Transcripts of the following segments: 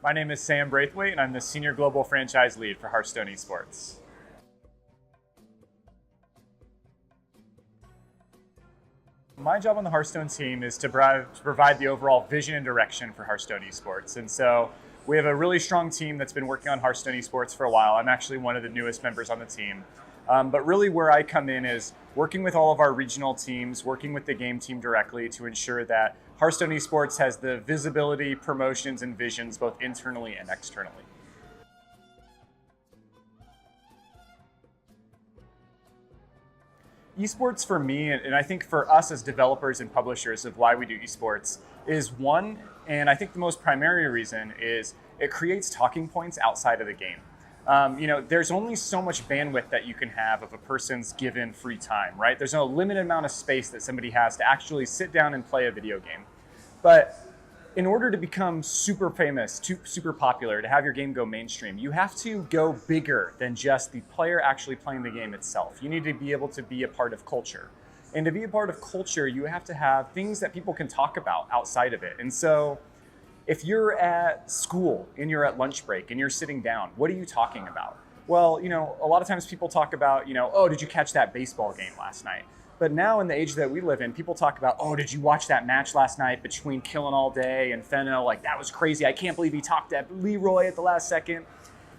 My name is Sam Braithwaite, and I'm the Senior Global Franchise Lead for Hearthstone Esports. My job on the Hearthstone team is to provide the overall vision and direction for Hearthstone Esports. And so we have a really strong team that's been working on Hearthstone Esports for a while. I'm actually one of the newest members on the team. But really where I come in is working with all of our regional teams, working with the game team directly to ensure that Hearthstone Esports has the visibility, promotions, and visions both internally and externally. Esports for me, and I think for us as developers and publishers of why we do esports, is one, and I think the most primary reason is it creates talking points outside of the game. There's only so much bandwidth that you can have of a person's given free time, right? There's no limited amount of space that somebody has to actually sit down and play a video game. But in order to become super famous, super popular, to have your game go mainstream, you have to go bigger than just the player actually playing the game itself. You need to be able to be a part of culture. And to be a part of culture, you have to have things that people can talk about outside of it. And so if you're at school and you're at lunch break and you're sitting down, what are you talking about? Well, a lot of times people talk about, oh, did you catch that baseball game last night? But now in the age that we live in, people talk about, oh, did you watch that match last night between Killing All Day and Fenno? Like, that was crazy. I can't believe he talked at Leroy at the last second.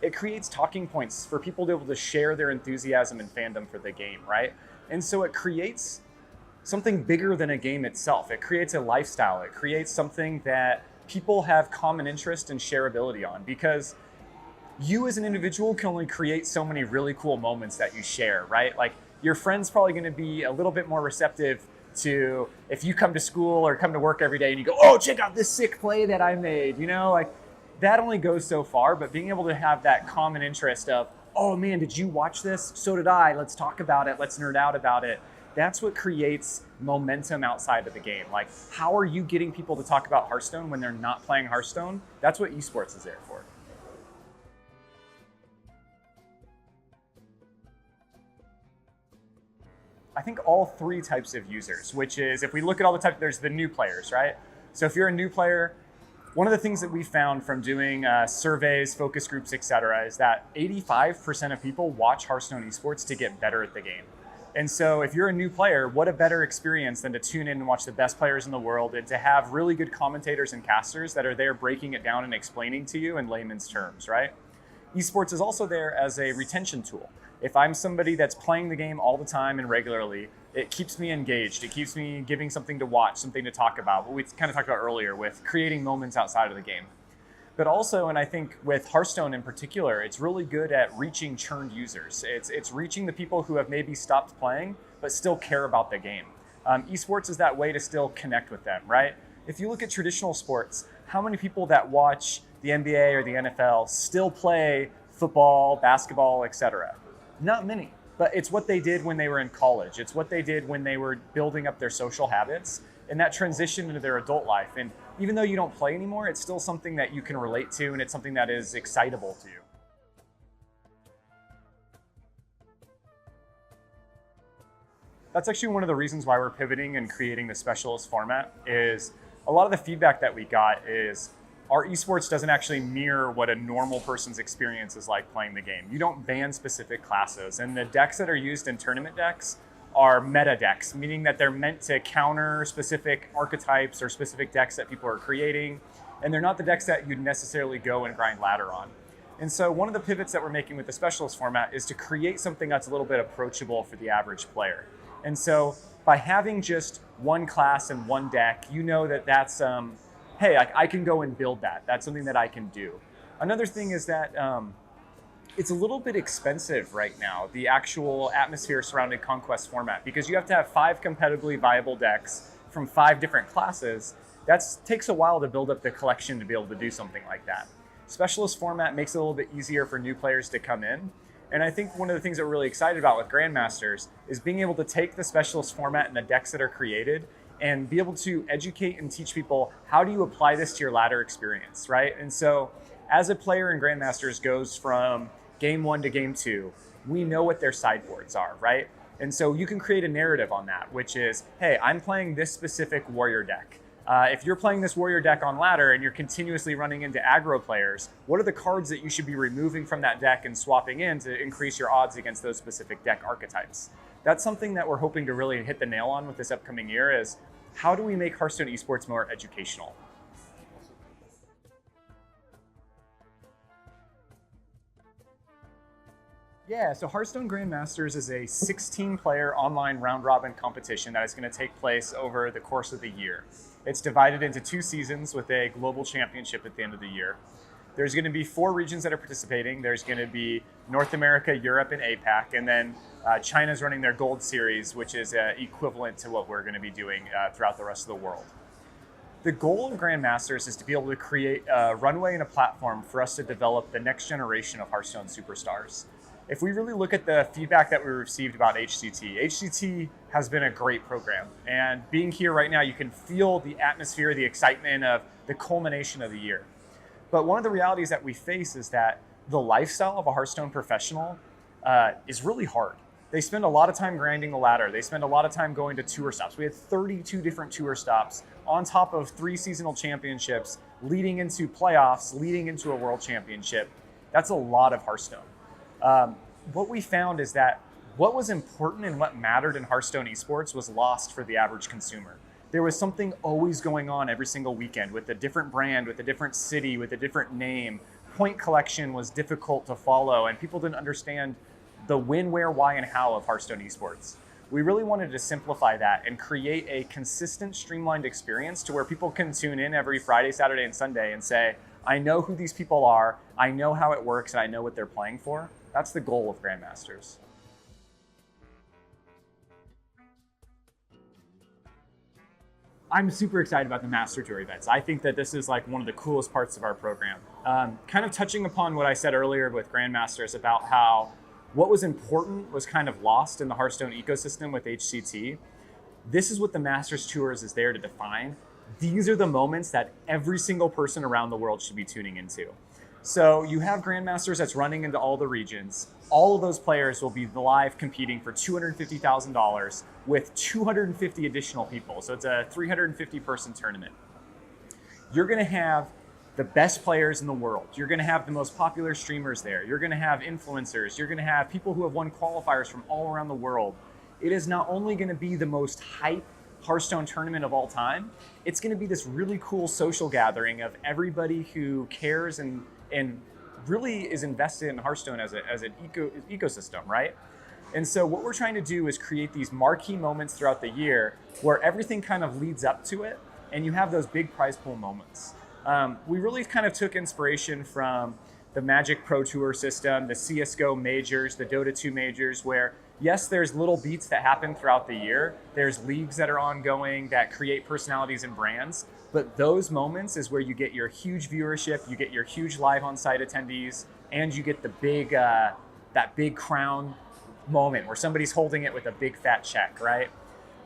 It creates talking points for people to be able to share their enthusiasm and fandom for the game, right? And so it creates something bigger than a game itself. It creates a lifestyle. It creates something that people have common interest and shareability on, because you as an individual can only create so many really cool moments that you share, right? Like, your friend's probably going to be a little bit more receptive to if you come to school or come to work every day and you go, oh, check out this sick play that I made, like that only goes so far. But being able to have that common interest of, oh man, did you watch this? So did I. Let's talk about it. Let's nerd out about it. That's what creates momentum outside of the game. Like, how are you getting people to talk about Hearthstone when they're not playing Hearthstone? That's what esports is there for. I think all three types of users, which is, if we look at all the types, there's the new players, right? So if you're a new player, one of the things that we found from doing surveys, focus groups, etc., is that 85% of people watch Hearthstone Esports to get better at the game. And so if you're a new player, what a better experience than to tune in and watch the best players in the world and to have really good commentators and casters that are there breaking it down and explaining to you in layman's terms, right? Esports is also there as a retention tool. If I'm somebody that's playing the game all the time and regularly, it keeps me engaged. It keeps me giving something to watch, something to talk about, what we kind of talked about earlier with creating moments outside of the game. But also, and I think with Hearthstone in particular, it's really good at reaching churned users. It's reaching the people who have maybe stopped playing, but still care about the game. Esports is that way to still connect with them, right? If you look at traditional sports, how many people that watch the NBA or the NFL still play football, basketball, etc.? Not many, but it's what they did when they were in college. It's what they did when they were building up their social habits, and that transition into their adult life. And even though you don't play anymore, it's still something that you can relate to, and it's something that is excitable to you. That's actually one of the reasons why we're pivoting and creating the specialist format. Is a lot of the feedback that we got is our esports doesn't actually mirror what a normal person's experience is like playing the game. You don't ban specific classes, and the decks that are used in tournament decks are meta decks, meaning that they're meant to counter specific archetypes or specific decks that people are creating, and they're not the decks that you'd necessarily go and grind ladder on. And so one of the pivots that we're making with the specialist format is to create something that's a little bit approachable for the average player. And so by having just one class and one deck, that's hey, I can go and build that. That's something that I can do. Another thing is that it's a little bit expensive right now, the actual atmosphere surrounding Conquest format, because you have to have 5 competitively viable decks from 5 different classes. That takes a while to build up the collection to be able to do something like that. Specialist format makes it a little bit easier for new players to come in. And I think one of the things that we're really excited about with Grandmasters is being able to take the specialist format and the decks that are created and be able to educate and teach people, how do you apply this to your ladder experience, right? And so as a player in Grandmasters goes from game 1 to game 2, we know what their sideboards are, right? And so you can create a narrative on that, which is, hey, I'm playing this specific warrior deck. If you're playing this warrior deck on ladder and you're continuously running into aggro players, what are the cards that you should be removing from that deck and swapping in to increase your odds against those specific deck archetypes? That's something that we're hoping to really hit the nail on with this upcoming year is how do we make Hearthstone Esports more educational? Yeah, so Hearthstone Grandmasters is a 16-player online round-robin competition that is going to take place over the course of the year. It's divided into 2 seasons with a global championship at the end of the year. There's going to be 4 regions that are participating. There's going to be North America, Europe, and APAC, and then China's running their Gold Series, which is equivalent to what we're going to be doing throughout the rest of the world. The goal of Grandmasters is to be able to create a runway and a platform for us to develop the next generation of Hearthstone superstars. If we really look at the feedback that we received about HCT has been a great program. And being here right now, you can feel the atmosphere, the excitement of the culmination of the year. But one of the realities that we face is that the lifestyle of a Hearthstone professional is really hard. They spend a lot of time grinding the ladder. They spend a lot of time going to tour stops. We had 32 different tour stops on top of 3 seasonal championships, leading into playoffs, leading into a world championship. That's a lot of Hearthstone. What we found is that what was important and what mattered in Hearthstone Esports was lost for the average consumer. There was something always going on every single weekend with a different brand, with a different city, with a different name. Point collection was difficult to follow, and people didn't understand the when, where, why, and how of Hearthstone Esports. We really wanted to simplify that and create a consistent, streamlined experience to where people can tune in every Friday, Saturday, and Sunday and say, I know who these people are, I know how it works, and I know what they're playing for. That's the goal of Grandmasters. I'm super excited about the Master Tour events. I think that this is like one of the coolest parts of our program. Kind of touching upon what I said earlier with Grandmasters about how what was important was kind of lost in the Hearthstone ecosystem with HCT. This is what the Masters Tours is there to define. These are the moments that every single person around the world should be tuning into. So you have Grandmasters that's running into all the regions. All of those players will be live competing for $250,000 with 250 additional people. So it's a 350-person tournament. You're going to have the best players in the world. You're going to have the most popular streamers there. You're going to have influencers. You're going to have people who have won qualifiers from all around the world. It is not only going to be the most hype Hearthstone tournament of all time, it's going to be this really cool social gathering of everybody who cares and really is invested in Hearthstone as an ecosystem, right? And so what we're trying to do is create these marquee moments throughout the year where everything kind of leads up to it, and you have those big prize pool moments. We really kind of took inspiration from the Magic Pro Tour system, the CSGO majors, the Dota 2 majors, where yes, there's little beats that happen throughout the year. There's leagues that are ongoing that create personalities and brands. But those moments is where you get your huge viewership, you get your huge live on-site attendees, and you get the big, that big crown moment where somebody's holding it with a big fat check, right?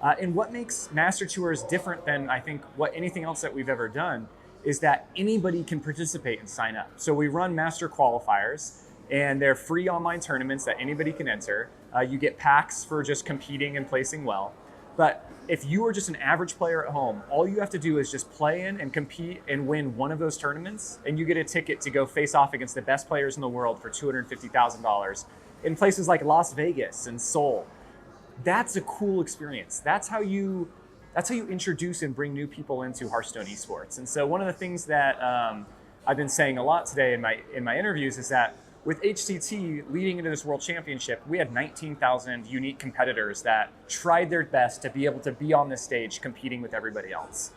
And what makes Master Tours different than I think what anything else that we've ever done is that anybody can participate and sign up. So we run Master Qualifiers, and they're free online tournaments that anybody can enter. You get packs for just competing and placing well. But if you are just an average player at home, all you have to do is just play in and compete and win one of those tournaments, and you get a ticket to go face off against the best players in the world for $250,000 in places like Las Vegas and Seoul. That's a cool experience. That's how you introduce and bring new people into Hearthstone Esports. And so one of the things that I've been saying a lot today in my interviews is that with HCT leading into this World Championship, we had 19,000 unique competitors that tried their best to be able to be on this stage competing with everybody else.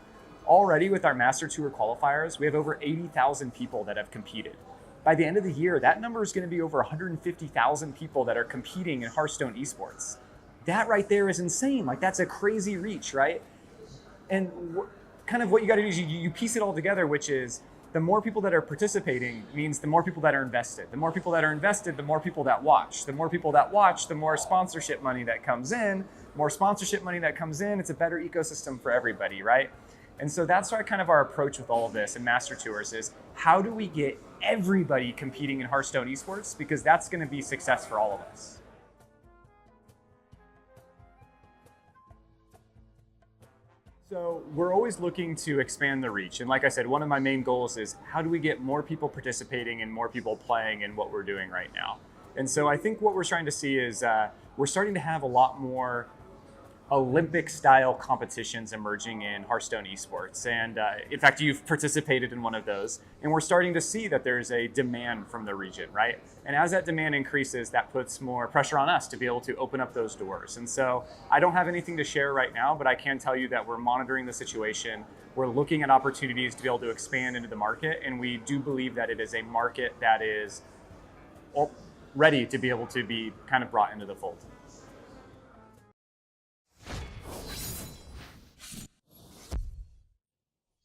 Already with our Master Tour qualifiers, we have over 80,000 people that have competed. By the end of the year, that number is going to be over 150,000 people that are competing in Hearthstone Esports. That right there is insane. Like, that's a crazy reach, right? And kind of what you got to do is you piece it all together, which is the more people that are participating means the more people that are invested. The more people that are invested, the more people that watch. The more people that watch, the more sponsorship money that comes in. More sponsorship money that comes in, it's a better ecosystem for everybody, right? And so that's kind of our approach with all of this in Master Tours is how do we get everybody competing in Hearthstone Esports, because that's going to be success for all of us. So we're always looking to expand the reach. And like I said, one of my main goals is how do we get more people participating and more people playing in what we're doing right now? And so I think what we're trying to see is we're starting to have a lot more Olympic style competitions emerging in Hearthstone Esports. And in fact, you've participated in one of those. And we're starting to see that there's a demand from the region, right? And as that demand increases, that puts more pressure on us to be able to open up those doors. And so I don't have anything to share right now, but I can tell you that we're monitoring the situation. We're looking at opportunities to be able to expand into the market. And we do believe that it is a market that is ready to be able to be kind of brought into the fold.